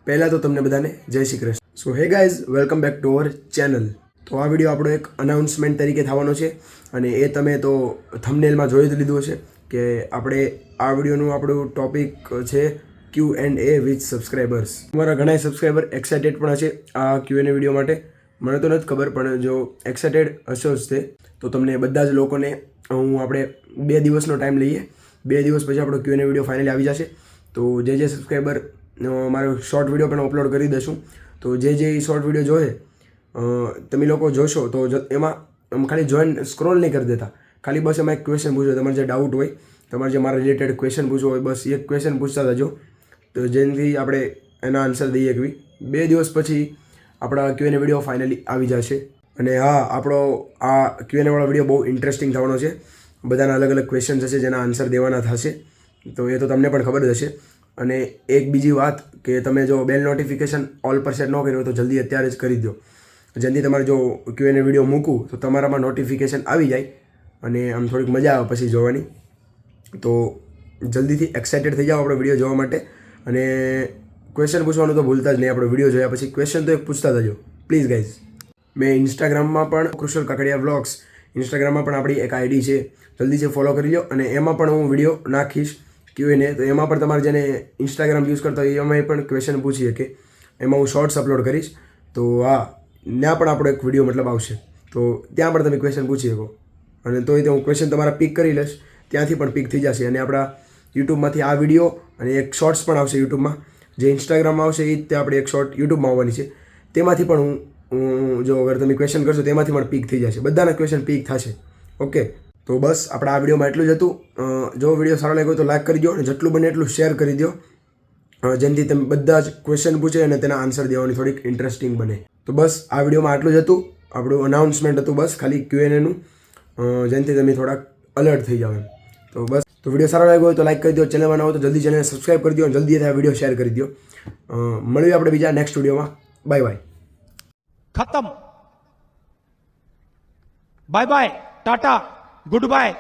પહેલાં તો તમને બધાને જય શ્રી કૃષ્ણ. સો hey guys, welcome back to our channel. તો આ વિડીયો આપણો એક અનાઉન્સમેન્ટ તરીકે થવાનો છે અને એ તમે તો થંબનેલમાં જોઈ જ લીધું હશે કે આપણે આ વિડીયોનું આપણું ટોપિક છે Q&A વિથ સબસ્ક્રાઈબર્સ. તમારા ઘણા સબસ્ક્રાઈબર એક્સાઇટેડ પણ હશે આ Q&A વિડીયો માટે. મને તો નથી ખબર, પણ જો એક્સાઇટેડ હશો જ તે તો તમને બધા જ લોકોને આપણે 2 દિવસનો ટાઈમ લઈએ. 2 દિવસ પછી આપણો Q&A વિડીયો ફાઇનલી આવી જશે. તો જે સબસ્ક્રાઈબર મારો શોર્ટ વિડીયો પણ અપલોડ કરી દઈશું. તો જે શોર્ટ વિડીયો જોયે તમે લોકો જોશો તો એમાં ખાલી જોઈન સ્ક્રોલ નહીં કરી દેતા. ખાલી બસ એમાં એક ક્વેશ્ચન પૂછો, તમારે જે ડાઉટ હોય, તમારે જે મારા રિલેટેડ ક્વેશ્ચન પૂછવો હોય, બસ એક ક્વેશ્ચન પૂછતા જજો. તો જેનાથી આપણે એના આન્સર દઈએ કે 2 દિવસ પછી આપણા Q&A વિડીયો ફાઇનલી આવી જશે. અને હા, આપણો આ Q&A વાળો વિડીયો બહુ ઇન્ટરેસ્ટિંગ થવાનો છે. બધાના અલગ અલગ ક્વેશ્ચન્સ હશે જેના આન્સર દેવાના થશે. તો એ તો તમને પણ ખબર જ હશે. અને એક બીજી વાત કે તમે જો બેલ નોટિફિકેશન ઓલ પર સેટ ન કર્યું હોય તો જલ્દી અત્યારે જ કરી દો. જેનાથી તમારે જો Q&A વિડીયો મૂકું તો તમારામાં નોટિફિકેશન આવી જાય અને આમ થોડીક મજા આવે પછી જોવાની. તો જલ્દીથી એક્સાઇટેડ થઈ જાઓ આપણો વિડીયો જોવા માટે. અને ક્વેશ્ચન પૂછવાનું તો ભૂલતા જ નહીં. આપણો વિડીયો જોયા પછી ક્વેશ્ચન તો એક પૂછતા જજો પ્લીઝ ગાઈઝ. મેં ઇન્સ્ટાગ્રામમાં પણ કૃષલ કાકડિયા વ્લોગ્સ, ઇન્સ્ટાગ્રામમાં પણ આપણી એક આઈડી છે, જલ્દીથી ફોલો કરી લો. અને એમાં પણ હું વિડીયો નાખીશ Q&A. તો એમાં પણ તમારે જેને ઇન્સ્ટાગ્રામ યુઝ કરતા હોય એમાં પણ ક્વેશ્ચન પૂછી શકે. એમાં હું શોર્ટ્સ અપલોડ કરીશ. તો હા, ત્યાં પણ આપણો એક વિડીયો મતલબ આવશે. તો ત્યાં પણ તમે ક્વેશ્ચન પૂછી શકો. અને તોય હું ક્વેશ્ચન તમારા પિક કરી લઈશ, ત્યાંથી પણ પિક થઈ જશે. અને આપણા યુટ્યુબમાંથી આ વિડીયો અને એક શોર્ટ્સ પણ આવશે યુટ્યુબમાં. જે ઇન્સ્ટાગ્રામમાં આવશે એ જ આપણે એક શોર્ટ યુટ્યુબમાં આવવાની છે. તેમાંથી પણ હું જો અગર તમે ક્વેશ્ચન કરશો તેમાંથી પણ પિક થઈ જશે. બધાના ક્વેશ્ચન પિક થશે. ઓકે, તો બસ આપણા આ વિડીયોમાં એટલું જ હતું. જો વિડીયો સારો લાગ્યો તો લાઈક કરી દો અને જેટલું બને એટલું શેર કરી દો, જેનાથી તમે બધા જ ક્વેશ્ચન પૂછે અને તેના આન્સર દેવાની થોડીક ઇન્ટરેસ્ટિંગ બને. તો બસ આ વિડીયોમાં આટલું જ હતું. આપણું અનાઉન્સમેન્ટ હતું બસ ખાલી Q&Aનું, જેનાથી તમે થોડાક અલર્ટ થઈ જાઓ એમ. તો બસ, તો વિડીયો સારો લાગ્યો હોય તો લાઈક કરી દો. ચેનલમાં ન હોય તો જલ્દી ચેનલને સબસ્ક્રાઈબ કરી દો અને જલ્દી આ વિડીયો શેર કરી દો. મળીએ આપણે બીજા નેક્સ્ટ વિડીયોમાં. Bye bye. खत्म. Bye bye, tata, good bye.